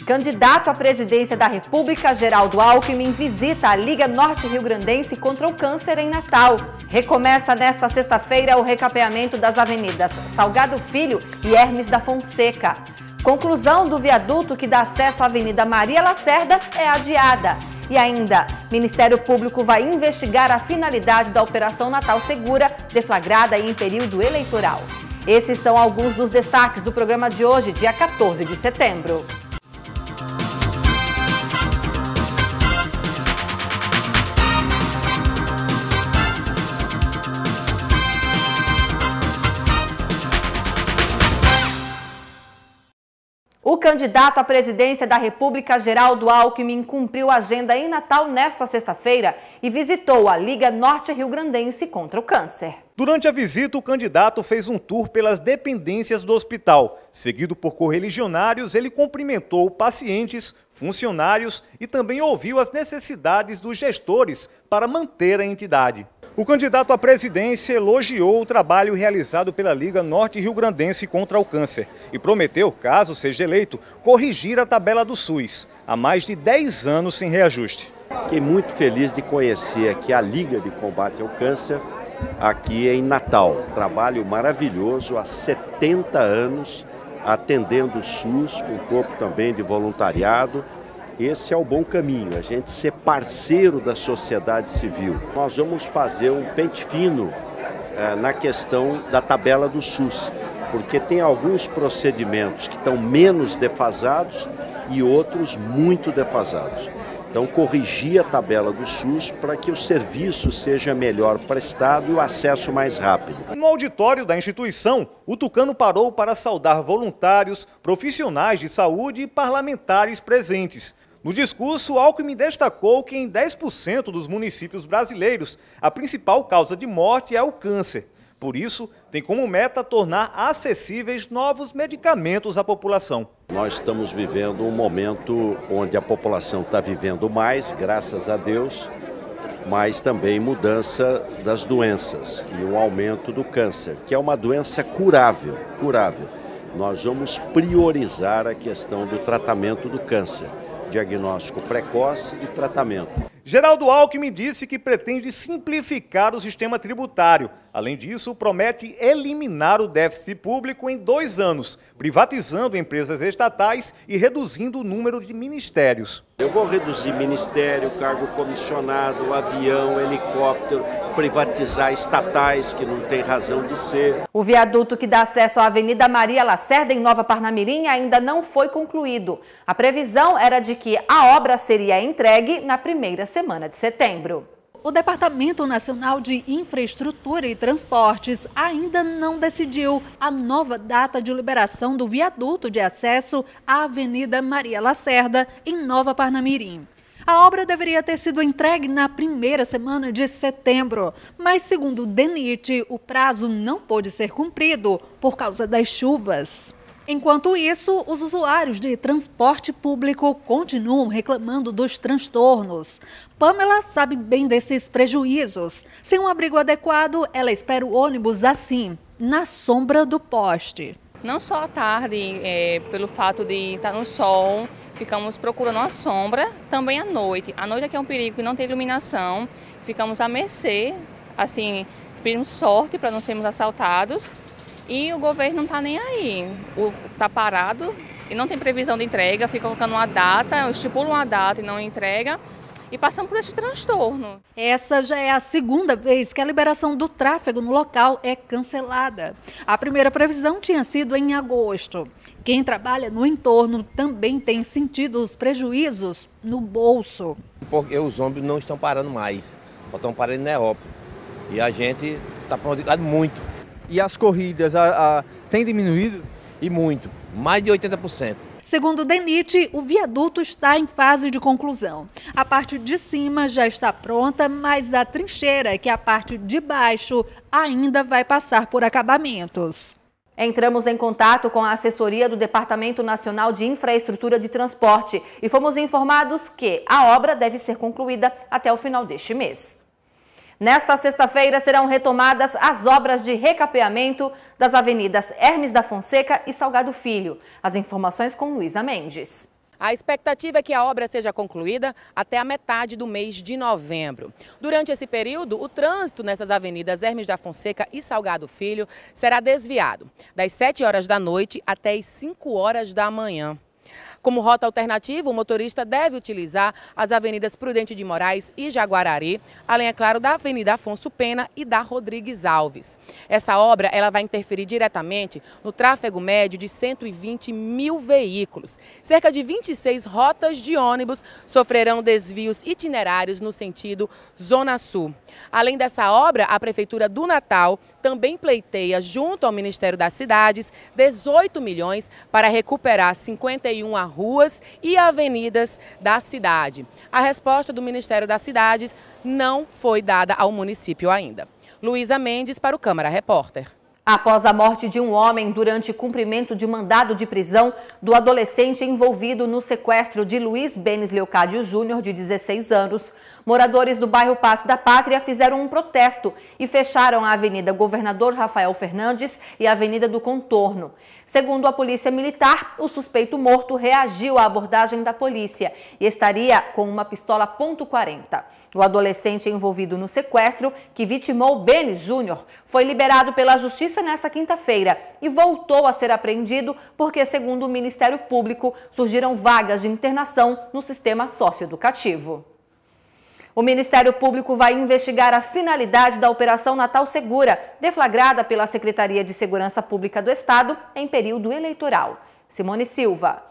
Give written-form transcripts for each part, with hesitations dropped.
Candidato à presidência da República, Geraldo Alckmin, visita a Liga Norte-Riograndense contra o Câncer em Natal. Recomeça nesta sexta-feira o recapeamento das avenidas Salgado Filho e Hermes da Fonseca. Conclusão do viaduto que dá acesso à Avenida Maria Lacerda é adiada. E ainda, Ministério Público vai investigar a finalidade da Operação Natal Segura, deflagrada em período eleitoral. Esses são alguns dos destaques do programa de hoje, dia 14 de setembro. O candidato à presidência da República, Geraldo Alckmin, cumpriu a agenda em Natal nesta sexta-feira e visitou a Liga Norte-Riograndense contra o Câncer. Durante a visita, o candidato fez um tour pelas dependências do hospital. Seguido por correligionários, ele cumprimentou pacientes, funcionários e também ouviu as necessidades dos gestores para manter a entidade. O candidato à presidência elogiou o trabalho realizado pela Liga Norte-Riograndense contra o Câncer e prometeu, caso seja eleito, corrigir a tabela do SUS, há mais de 10 anos sem reajuste. Fiquei muito feliz de conhecer aqui a Liga de Combate ao Câncer, aqui em Natal. Trabalho maravilhoso, há 70 anos, atendendo o SUS, com corpo também de voluntariado. Esse é o bom caminho, a gente ser parceiro da sociedade civil. Nós vamos fazer um pente fino na questão da tabela do SUS, porque tem alguns procedimentos que estão menos defasados e outros muito defasados. Então, corrigir a tabela do SUS para que o serviço seja melhor prestado e o acesso mais rápido. No auditório da instituição, o tucano parou para saudar voluntários, profissionais de saúde e parlamentares presentes. No discurso, Alckmin destacou que em 10% dos municípios brasileiros, a principal causa de morte é o câncer. Por isso, tem como meta tornar acessíveis novos medicamentos à população. Nós estamos vivendo um momento onde a população está vivendo mais, graças a Deus, mas também mudança das doenças e um aumento do câncer, que é uma doença curável. Nós vamos priorizar a questão do tratamento do câncer, diagnóstico precoce e tratamento. Geraldo Alckmin disse que pretende simplificar o sistema tributário. Além disso, promete eliminar o déficit público em 2 anos, privatizando empresas estatais e reduzindo o número de ministérios. Eu vou reduzir ministério, cargo comissionado, avião, helicóptero, privatizar estatais que não tem razão de ser. O viaduto que dá acesso à Avenida Maria Lacerda, em Nova Parnamirim, ainda não foi concluído. A previsão era de que a obra seria entregue na primeira semana de setembro. O Departamento Nacional de Infraestrutura e Transportes ainda não decidiu a nova data de liberação do viaduto de acesso à Avenida Maria Lacerda, em Nova Parnamirim. A obra deveria ter sido entregue na primeira semana de setembro, mas, segundo o DENIT, o prazo não pôde ser cumprido por causa das chuvas. Enquanto isso, os usuários de transporte público continuam reclamando dos transtornos. Pamela sabe bem desses prejuízos. Sem um abrigo adequado, ela espera o ônibus assim, na sombra do poste. Não só à tarde, pelo fato de estar no sol, ficamos procurando a sombra, também à noite. À noite aqui é um perigo que não tem iluminação, ficamos à mercê, assim, pedimos sorte para não sermos assaltados. E o governo não está nem aí, está parado e não tem previsão de entrega, fica colocando uma data, estipula uma data e não entrega, e passamos por esse transtorno. Essa já é a segunda vez que a liberação do tráfego no local é cancelada. A primeira previsão tinha sido em agosto. Quem trabalha no entorno também tem sentido os prejuízos no bolso. Porque os ônibus não estão parando mais, só estão parando em Neópolis. E a gente está prejudicado muito. E as corridas têm diminuído? E muito, mais de 80%. Segundo o DENIT, o viaduto está em fase de conclusão. A parte de cima já está pronta, mas a trincheira, que é a parte de baixo, ainda vai passar por acabamentos. Entramos em contato com a assessoria do Departamento Nacional de Infraestrutura de Transporte e fomos informados que a obra deve ser concluída até o final deste mês. Nesta sexta-feira serão retomadas as obras de recapeamento das avenidas Hermes da Fonseca e Salgado Filho. As informações com Luísa Mendes. A expectativa é que a obra seja concluída até a metade do mês de novembro. Durante esse período, o trânsito nessas avenidas Hermes da Fonseca e Salgado Filho será desviado das 7 horas da noite até as 5 horas da manhã. Como rota alternativa, o motorista deve utilizar as avenidas Prudente de Moraes e Jaguarari, além, é claro, da Avenida Afonso Pena e da Rodrigues Alves. Essa obra ela vai interferir diretamente no tráfego médio de 120 mil veículos. Cerca de 26 rotas de ônibus sofrerão desvios itinerários no sentido Zona Sul. Além dessa obra, a Prefeitura do Natal também pleiteia, junto ao Ministério das Cidades, 18 milhões para recuperar 51 ruas e avenidas da cidade. A resposta do Ministério das Cidades não foi dada ao município ainda. Luísa Mendes para o Câmara Repórter. Após a morte de um homem durante cumprimento de mandado de prisão do adolescente envolvido no sequestro de Luiz Benes Leocádio Júnior, de 16 anos, moradores do bairro Passo da Pátria fizeram um protesto e fecharam a Avenida Governador Rafael Fernandes e a Avenida do Contorno. Segundo a Polícia Militar, o suspeito morto reagiu à abordagem da polícia e estaria com uma pistola .40. O adolescente envolvido no sequestro, que vitimou Benes Júnior, foi liberado pela Justiça nesta quinta-feira e voltou a ser apreendido porque, segundo o Ministério Público, surgiram vagas de internação no sistema socioeducativo. O Ministério Público vai investigar a finalidade da Operação Natal Segura, deflagrada pela Secretaria de Segurança Pública do Estado em período eleitoral. Simone Silva.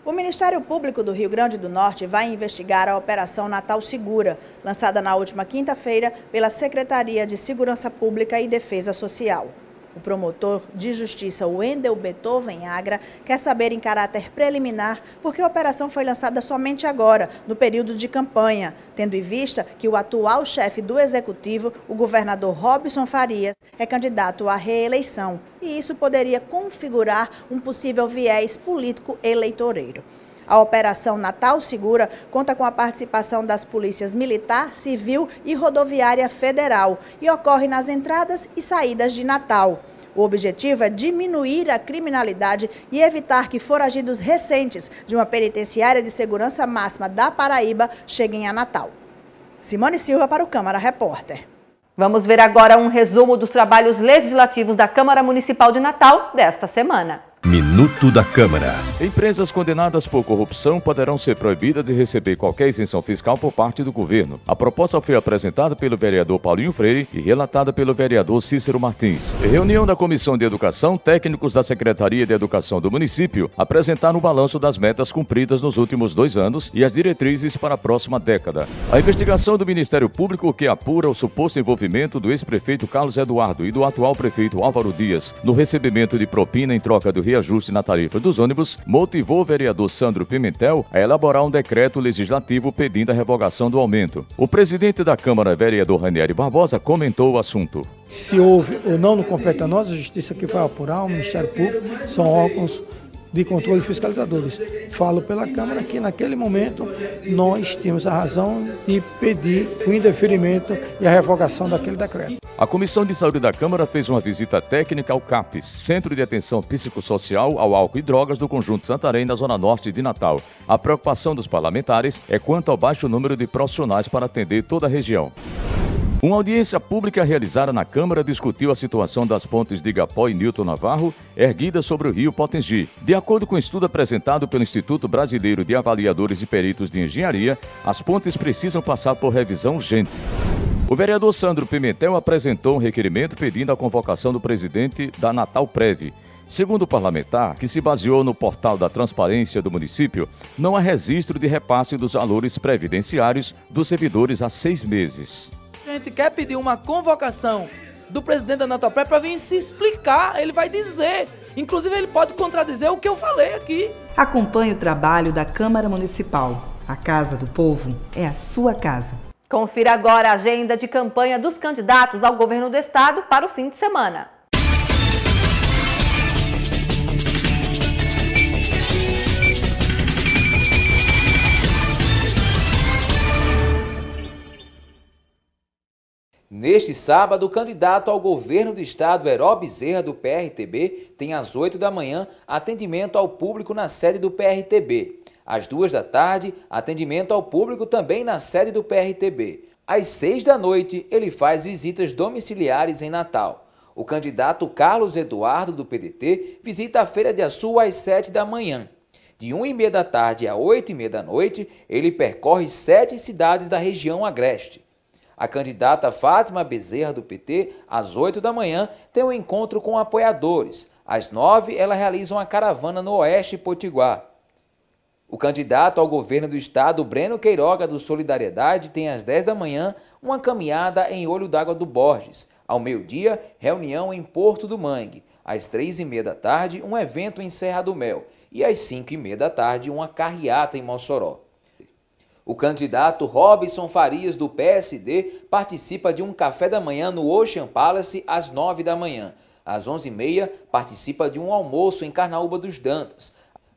O Ministério Público do Rio Grande do Norte vai investigar a Operação Natal Segura, lançada na última quinta-feira pela Secretaria de Segurança Pública e Defesa Social. O promotor de justiça Wendel Beethoven Agra quer saber em caráter preliminar porque a operação foi lançada somente agora, no período de campanha, tendo em vista que o atual chefe do Executivo, o governador Robson Farias, é candidato à reeleição e isso poderia configurar um possível viés político eleitoreiro. A Operação Natal Segura conta com a participação das polícias militar, civil e rodoviária federal e ocorre nas entradas e saídas de Natal. O objetivo é diminuir a criminalidade e evitar que foragidos recentes de uma penitenciária de segurança máxima da Paraíba cheguem a Natal. Simone Silva para o Câmara Repórter. Vamos ver agora um resumo dos trabalhos legislativos da Câmara Municipal de Natal desta semana. Minuto da Câmara. Empresas condenadas por corrupção poderão ser proibidas de receber qualquer isenção fiscal por parte do governo. A proposta foi apresentada pelo vereador Paulinho Freire e relatada pelo vereador Cícero Martins. Em reunião da Comissão de Educação, técnicos da Secretaria de Educação do município apresentaram o balanço das metas cumpridas nos últimos 2 anos e as diretrizes para a próxima década. A investigação do Ministério Público, que apura o suposto envolvimento do ex-prefeito Carlos Eduardo e do atual prefeito Álvaro Dias no recebimento de propina em troca do reajuste na tarifa dos ônibus, motivou o vereador Sandro Pimentel a elaborar um decreto legislativo pedindo a revogação do aumento. O presidente da Câmara, vereador Ranieri Barbosa, comentou o assunto. Se houve ou não no compete a nós, a Justiça que vai apurar, o Ministério Público, são órgãos de controle fiscalizadores. Falo pela Câmara que naquele momento nós temos a razão de pedir o indeferimento e a revogação daquele decreto. A Comissão de Saúde da Câmara fez uma visita técnica ao CAPES, Centro de Atenção Psicossocial ao Álcool e Drogas do Conjunto Santarém, na Zona Norte de Natal. A preocupação dos parlamentares é quanto ao baixo número de profissionais para atender toda a região. Uma audiência pública realizada na Câmara discutiu a situação das pontes de Igapó e Nilton Navarro, erguidas sobre o rio Potengi. De acordo com o estudo apresentado pelo Instituto Brasileiro de Avaliadores e Peritos de Engenharia, as pontes precisam passar por revisão urgente. O vereador Sandro Pimentel apresentou um requerimento pedindo a convocação do presidente da Natal Prev. Segundo o parlamentar, que se baseou no portal da transparência do município, não há registro de repasse dos valores previdenciários dos servidores há 6 meses. A gente quer pedir uma convocação do presidente da Natal Prev para vir se explicar, ele vai dizer. Inclusive, ele pode contradizer o que eu falei aqui. Acompanhe o trabalho da Câmara Municipal. A Casa do Povo é a sua casa. Confira agora a agenda de campanha dos candidatos ao governo do estado para o fim de semana. Neste sábado, o candidato ao governo do estado, Heró Bezerra, do PRTB, tem às 8 da manhã atendimento ao público na sede do PRTB. Às 2 da tarde, atendimento ao público também na sede do PRTB. Às 6 da noite, ele faz visitas domiciliares em Natal. O candidato Carlos Eduardo, do PDT, visita a Feira de Açu às 7 da manhã. De 1h30 da tarde a 8h30 da noite, ele percorre 7 cidades da região agreste. A candidata Fátima Bezerra, do PT, às 8 da manhã, tem um encontro com apoiadores. Às 9, ela realiza uma caravana no Oeste Potiguar. O candidato ao governo do estado, Breno Queiroga, do Solidariedade, tem às 10 da manhã uma caminhada em Olho d'Água do Borges. Ao meio-dia, reunião em Porto do Mangue. Às 3h30 da tarde, um evento em Serra do Mel. E às 5h30 da tarde, uma carreata em Mossoró. O candidato Robson Farias, do PSD, participa de um café da manhã no Ocean Palace às 9 da manhã. Às 11h30, participa de um almoço em Carnaúba dos Dantas.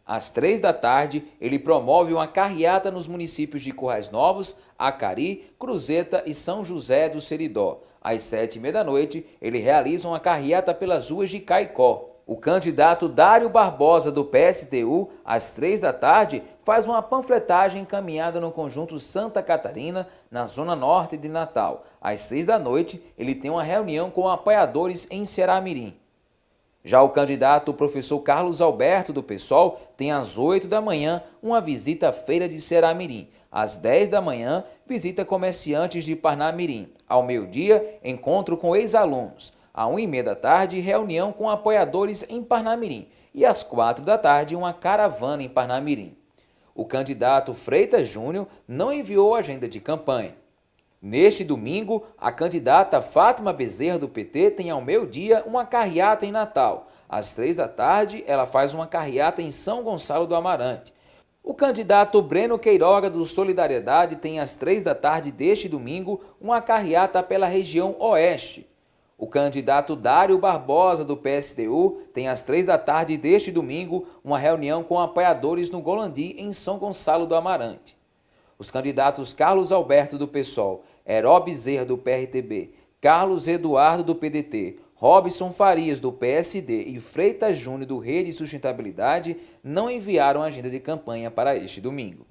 Às 3 da tarde, ele promove uma carreata nos municípios de Currais Novos, Acari, Cruzeta e São José do Seridó. Às 7h30 da noite, ele realiza uma carreata pelas ruas de Caicó. O candidato Dário Barbosa, do PSTU, às 3 da tarde, faz uma panfletagem encaminhada no conjunto Santa Catarina, na zona norte de Natal. Às 6 da noite, ele tem uma reunião com apoiadores em Ceará-Mirim. Já o candidato professor Carlos Alberto, do PSOL, tem às 8 da manhã uma visita à feira de Ceará-Mirim. Às 10 da manhã, visita comerciantes de Parnamirim. Ao meio-dia, encontro com ex-alunos. À 1h30 da tarde, reunião com apoiadores em Parnamirim. E às 4 da tarde, uma caravana em Parnamirim. O candidato Freitas Júnior não enviou agenda de campanha. Neste domingo, a candidata Fátima Bezerra, do PT, tem ao meio-dia uma carreata em Natal. Às 3 da tarde, ela faz uma carreata em São Gonçalo do Amarante. O candidato Breno Queiroga, do Solidariedade, tem às 3 da tarde deste domingo uma carreata pela região oeste. O candidato Dário Barbosa, do PSTU, tem às 3 da tarde deste domingo uma reunião com apoiadores no Golandi, em São Gonçalo do Amarante. Os candidatos Carlos Alberto, do PSOL, Heró Bezerra, do PRTB, Carlos Eduardo, do PDT, Robson Farias, do PSD e Freitas Júnior, do Rede Sustentabilidade, não enviaram agenda de campanha para este domingo.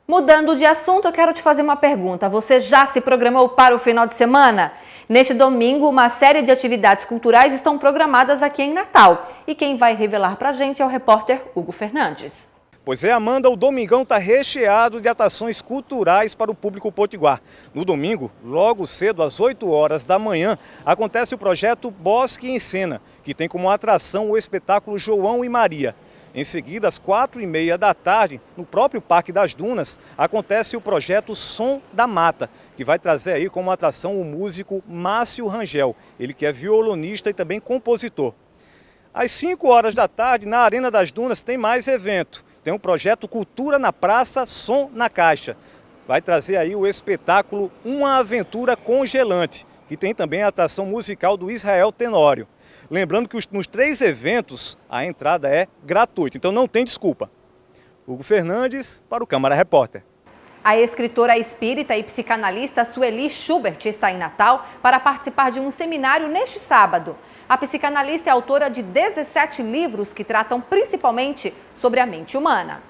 Mudando de assunto, eu quero te fazer uma pergunta. Você já se programou para o final de semana? Neste domingo, uma série de atividades culturais estão programadas aqui em Natal. E quem vai revelar para a gente é o repórter Hugo Fernandes. Pois é, Amanda, o domingão está recheado de atrações culturais para o público potiguar. No domingo, logo cedo, às 8 horas da manhã, acontece o projeto Bosque em Cena, que tem como atração o espetáculo João e Maria. Em seguida, às 4h30 da tarde, no próprio Parque das Dunas, acontece o projeto Som da Mata, que vai trazer aí como atração o músico Márcio Rangel, ele que é violonista e também compositor. Às 5 horas da tarde, na Arena das Dunas, tem mais evento. Tem o projeto Cultura na Praça, Som na Caixa. Vai trazer aí o espetáculo Uma Aventura Congelante, que tem também a atração musical do Israel Tenório. Lembrando que nos 3 eventos a entrada é gratuita, então não tem desculpa. Hugo Fernandes para o Câmara Repórter. A escritora espírita e psicanalista Sueli Schubert está em Natal para participar de um seminário neste sábado. A psicanalista é autora de 17 livros que tratam principalmente sobre a mente humana.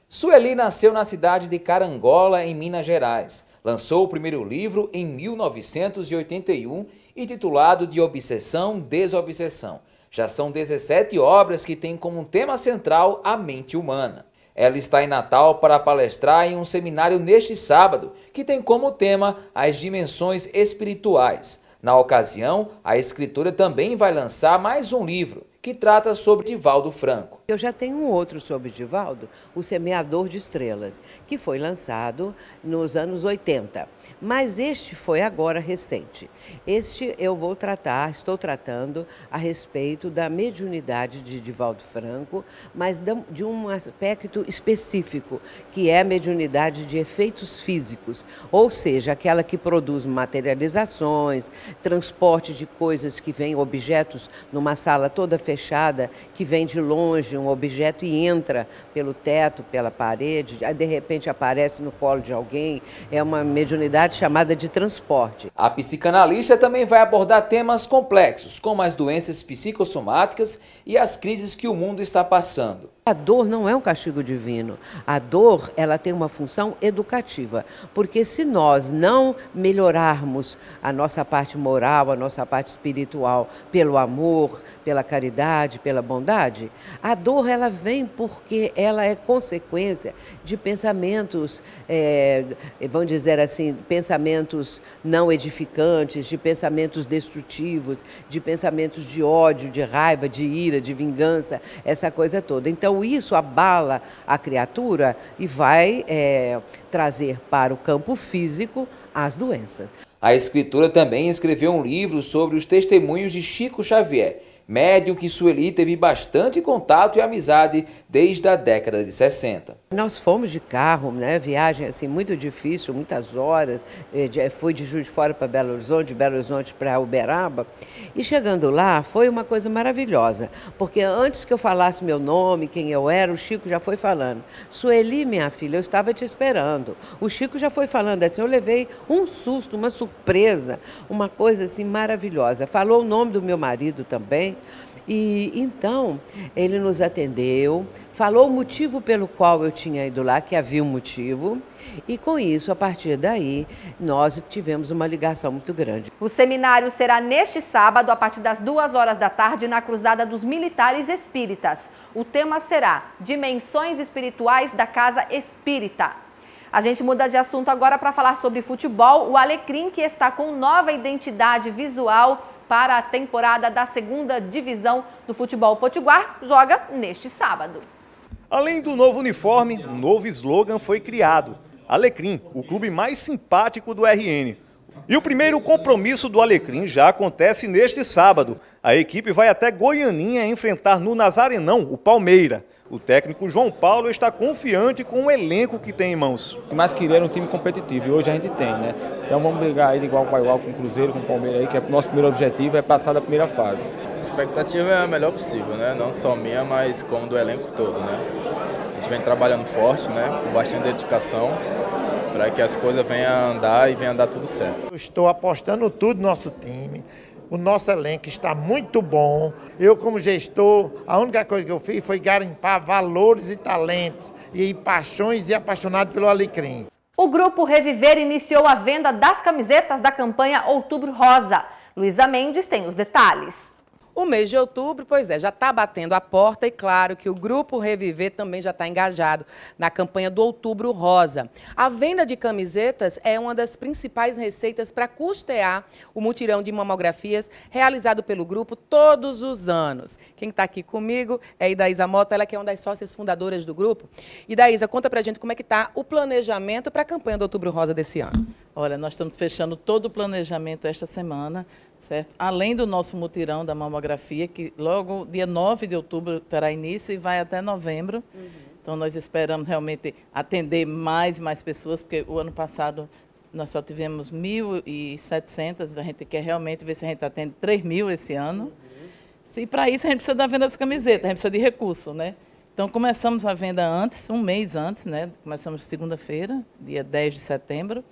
Sueli nasceu na cidade de Carangola, em Minas Gerais. Lançou o primeiro livro em 1981, intitulado de Obsessão, Desobsessão. Já são 17 obras que têm como tema central a mente humana. Ela está em Natal para palestrar em um seminário neste sábado, que tem como tema as dimensões espirituais. Na ocasião, a escritora também vai lançar mais um livro, que trata sobre Divaldo Franco. Eu já tenho um outro sobre Divaldo, O Semeador de Estrelas, que foi lançado nos anos 80. Mas este foi agora recente. Este eu vou tratar, estou tratando a respeito da mediunidade de Divaldo Franco, mas de um aspecto específico, que é a mediunidade de efeitos físicos, ou seja, aquela que produz materializações, transporte de coisas que vêm, objetos numa sala toda fechada, que vem de longe, de um objeto e entra pelo teto, pela parede, aí de repente aparece no colo de alguém. É uma mediunidade chamada de transporte. A psicanalista também vai abordar temas complexos, como as doenças psicossomáticas e as crises que o mundo está passando. A dor não é um castigo divino. A dor, ela tem uma função educativa, porque se nós não melhorarmos a nossa parte moral, a nossa parte espiritual, pelo amor, pela caridade, pela bondade, a dor ela vem porque ela é consequência de pensamentos, vamos dizer assim, pensamentos não edificantes, de pensamentos destrutivos, de pensamentos de ódio, de raiva, de ira, de vingança, essa coisa toda. Então, isso abala a criatura e vai trazer para o campo físico as doenças. A escritora também escreveu um livro sobre os testemunhos de Chico Xavier, médium que Sueli teve bastante contato e amizade desde a década de 60. Nós fomos de carro, né? Viagem assim muito difícil, muitas horas. Fui de Juiz de Fora para Belo Horizonte para Uberaba. E chegando lá foi uma coisa maravilhosa, porque antes que eu falasse meu nome, quem eu era, o Chico já foi falando. Sueli, minha filha, eu estava te esperando. O Chico já foi falando assim, eu levei um susto, uma surpresa, uma coisa assim maravilhosa. Falou o nome do meu marido também. E então ele nos atendeu, falou o motivo pelo qual eu tinha ido lá, que havia um motivo, e com isso, a partir daí, nós tivemos uma ligação muito grande. O seminário será neste sábado, a partir das 2 horas da tarde, na Cruzada dos Militares Espíritas. O tema será Dimensões Espirituais da Casa Espírita. A gente muda de assunto agora para falar sobre futebol. O Alecrim, que está com nova identidade visual para a temporada da 2ª divisão do futebol potiguar, joga neste sábado. Além do novo uniforme, um novo slogan foi criado. Alecrim, o clube mais simpático do RN. E o primeiro compromisso do Alecrim já acontece neste sábado. A equipe vai até Goianinha enfrentar no Nazarenão o Palmeira. O técnico João Paulo está confiante com o elenco que tem em mãos. O que mais queria era um time competitivo e hoje a gente tem, né? Então vamos brigar aí de igual para igual com o Cruzeiro, com o Palmeiras aí, que é o nosso primeiro objetivo, é passar da primeira fase. A expectativa é a melhor possível, né? Não só minha, mas como do elenco todo, né? A gente vem trabalhando forte, né? Com bastante dedicação, para que as coisas venham a andar e venham a dar tudo certo. Eu estou apostando tudo no nosso time. O nosso elenco está muito bom. Eu, como gestor, a única coisa que eu fiz foi garimpar valores e talentos e paixões e apaixonado pelo Alecrim. O Grupo Reviver iniciou a venda das camisetas da campanha Outubro Rosa. Luísa Mendes tem os detalhes. O mês de outubro, pois é, já está batendo a porta e claro que o Grupo Reviver também já está engajado na campanha do Outubro Rosa. A venda de camisetas é uma das principais receitas para custear o mutirão de mamografias realizado pelo grupo todos os anos. Quem está aqui comigo é a Idaísa Mota, ela que é uma das sócias fundadoras do grupo. Idaísa, conta pra gente como é que está o planejamento para a campanha do Outubro Rosa desse ano. Olha, nós estamos fechando todo o planejamento esta semana, certo? Além do nosso mutirão da mamografia, que logo dia 9 de outubro terá início e vai até novembro. Então, nós esperamos realmente atender mais pessoas, porque o ano passado nós só tivemos 1.700, a gente quer realmente ver se a gente atende 3.000 esse ano. E para isso a gente precisa da venda das camisetas, a gente precisa de recurso, né? Então, começamos a venda antes, um mês antes, né? Começamos segunda-feira, dia 10 de setembro.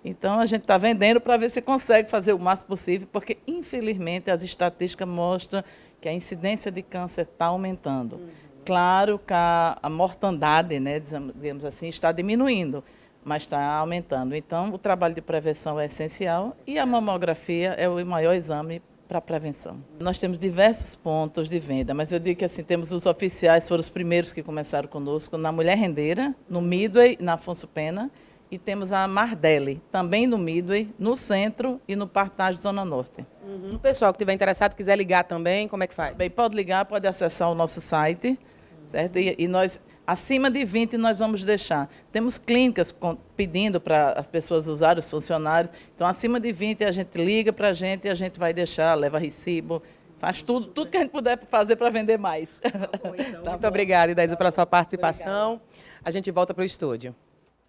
Então, a gente está vendendo para ver se consegue fazer o máximo possível, porque, infelizmente, as estatísticas mostram que a incidência de câncer está aumentando. Claro que a mortandade, né, digamos assim, está diminuindo, mas está aumentando. Então, o trabalho de prevenção é essencial e a mamografia é o maior exame para a prevenção. Nós temos diversos pontos de venda, mas eu digo que assim, temos os oficiais, foram os primeiros que começaram conosco, na Mulher Rendeira, no Midway, na Afonso Pena, e temos a Mardelli, também no Midway, no centro e no Partage Zona Norte. O pessoal que estiver interessado, quiser ligar também, como é que faz? Bem, pode ligar, pode acessar o nosso site, certo? E nós, acima de 20, nós vamos deixar. Temos clínicas pedindo para as pessoas usarem, os funcionários. Então, acima de 20, a gente liga para a gente e a gente vai deixar, leva recibo, faz tudo que a gente puder fazer para vender mais. Então. Muito obrigada, Idaísa, pela sua participação. Obrigada. A gente volta para o estúdio.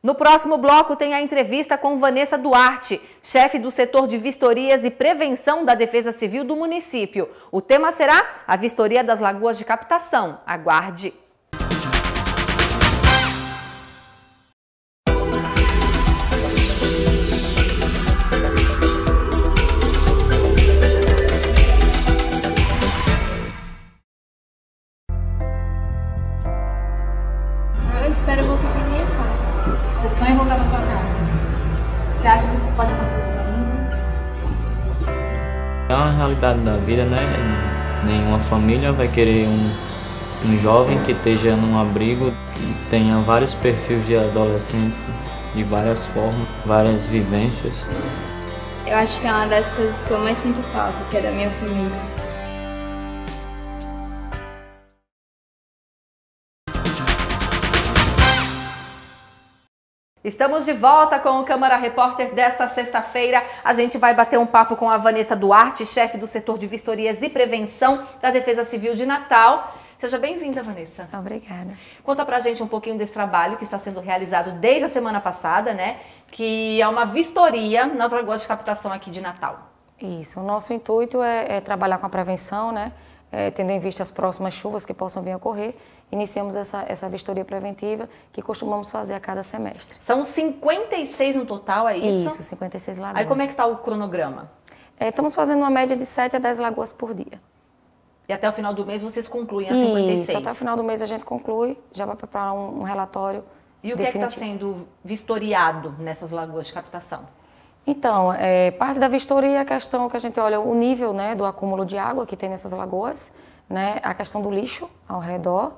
No próximo bloco tem a entrevista com Vanessa Duarte, chefe do setor de vistorias e prevenção da Defesa Civil do município. O tema será a vistoria das lagoas de captação. Aguarde! Eu espero voltar para minha casa. Você sonha em voltar para sua casa? Você acha que isso pode acontecer ainda? É uma realidade da vida, né? Nenhuma família vai querer um jovem que esteja num abrigo, que tenha vários perfis de adolescentes, de várias formas, várias vivências. Eu acho que é uma das coisas que eu mais sinto falta, que é da minha família. Estamos de volta com o Câmara Repórter desta sexta-feira. A gente vai bater um papo com a Vanessa Duarte, chefe do setor de vistorias e prevenção da Defesa Civil de Natal. Seja bem-vinda, Vanessa. Obrigada. Conta pra gente um pouquinho desse trabalho que está sendo realizado desde a semana passada, né? Que é uma vistoria nas lagoas de captação aqui de Natal. Isso. O nosso intuito é trabalhar com a prevenção, né? Tendo em vista as próximas chuvas que possam vir a ocorrer, iniciamos essa vistoria preventiva que costumamos fazer a cada semestre. São 56 no total, é isso? Isso, 56 lagoas. Aí como é que está o cronograma? Estamos fazendo uma média de 7 a 10 lagoas por dia. E até o final do mês vocês concluem as 56? Isso, até o final do mês a gente conclui, já vai preparar um relatório E o que é que está sendo vistoriado nessas lagoas de captação? Então, parte da vistoria é a questão que a gente olha o nível, né, do acúmulo de água que tem nessas lagoas, né, a questão do lixo ao redor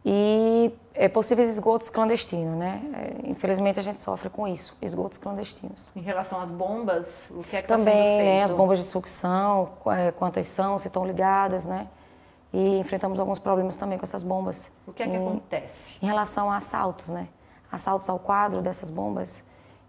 e possíveis esgotos clandestinos, né? Infelizmente a gente sofre com isso, esgotos clandestinos. Em relação às bombas, o que é que está sendo feito? Também, né, as bombas de sucção, quantas são, se estão ligadas, né? E enfrentamos alguns problemas também com essas bombas. O que é que acontece? Em relação a assaltos, né? Assaltos ao quadro dessas bombas.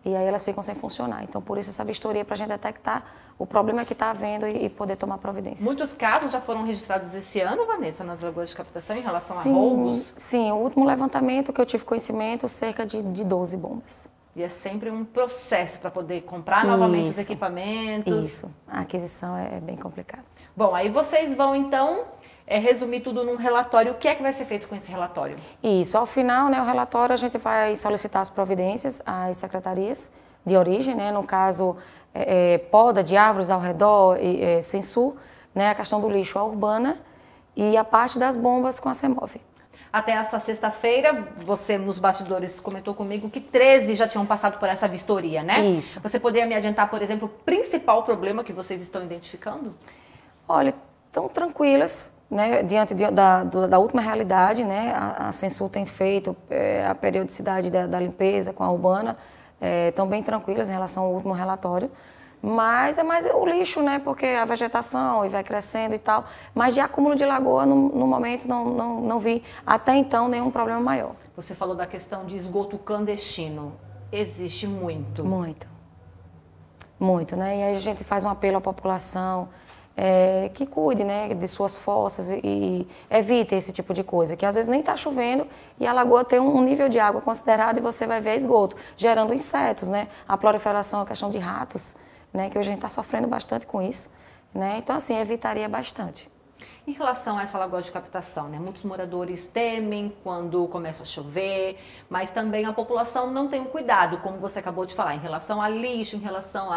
E aí elas ficam sem funcionar. Então, por isso essa vistoria para a gente detectar o problema que está havendo e poder tomar providências. Muitos casos já foram registrados esse ano, Vanessa, nas lagoas de captação em relação a roubos? Sim, o último levantamento que eu tive conhecimento, cerca de 12 bombas. E é sempre um processo para poder comprar novamente os equipamentos? Isso, a aquisição é bem complicada. Bom, aí vocês vão então resumir tudo num relatório. O que é que vai ser feito com esse relatório? Isso, ao final, né, o relatório a gente vai solicitar as providências às secretarias de origem, né, no caso, poda de árvores ao redor, censu, né, a questão do lixo à urbana e a parte das bombas com a CEMOV. Até esta sexta-feira, você nos bastidores comentou comigo que 13 já tinham passado por essa vistoria, né? Isso. Você poderia me adiantar, por exemplo, o principal problema que vocês estão identificando? Olha, estão tranquilas, né, diante da última realidade, né, a Censu tem feito a periodicidade da limpeza com a urbana, estão bem tranquilas em relação ao último relatório, mas é mais o lixo, né, porque a vegetação vai crescendo e tal, mas de acúmulo de lagoa, no momento, não vi até então nenhum problema maior. Você falou da questão de esgoto clandestino, existe muito? Muito, muito, né, e aí a gente faz um apelo à população, que cuide, né, de suas fossas e evite esse tipo de coisa, que às vezes nem está chovendo e a lagoa tem um nível de água considerado e você vai ver esgoto, gerando insetos, né, a proliferação, a questão de ratos, né, que hoje a gente está sofrendo bastante com isso, né, então assim, evitaria bastante. Em relação a essa lagoa de captação, né, muitos moradores temem quando começa a chover, mas também a população não tem o cuidado, como você acabou de falar, em relação a lixo, em relação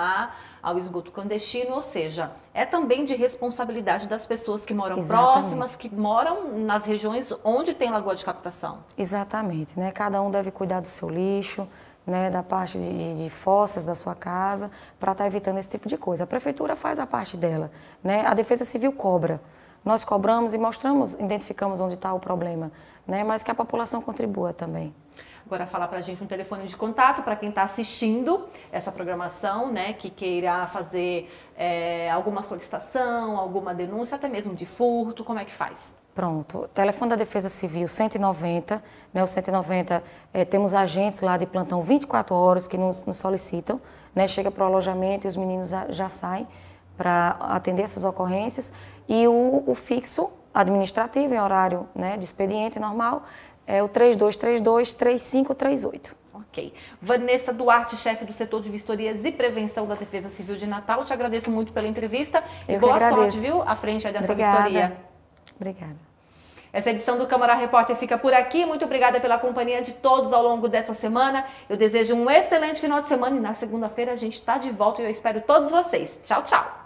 ao esgoto clandestino, ou seja, é também de responsabilidade das pessoas que moram próximas, que moram nas regiões onde tem lagoa de captação. Exatamente, né, cada um deve cuidar do seu lixo, né, da parte de fossas da sua casa, para estar evitando esse tipo de coisa. A prefeitura faz a parte dela, né, a Defesa Civil cobra. Nós cobramos e mostramos, identificamos onde está o problema, né? Mas que a população contribua também. Agora, falar para a gente um telefone de contato para quem está assistindo essa programação, né? Que queira fazer alguma solicitação, alguma denúncia, até mesmo de furto, como é que faz? Pronto, telefone da Defesa Civil 190, né? O 190, temos agentes lá de plantão 24 horas que nos solicitam, né? Chega para o alojamento e os meninos já saem para atender essas ocorrências. E o fixo administrativo, em horário, né, de expediente normal, é o 3232-3538. Ok. Vanessa Duarte, chefe do setor de vistorias e prevenção da Defesa Civil de Natal, te agradeço muito pela entrevista e boa sorte, viu, à frente dessa vistoria. Obrigada. Essa edição do Câmara Repórter fica por aqui. Muito obrigada pela companhia de todos ao longo dessa semana. Eu desejo um excelente final de semana e na segunda-feira a gente está de volta e eu espero todos vocês. Tchau, tchau.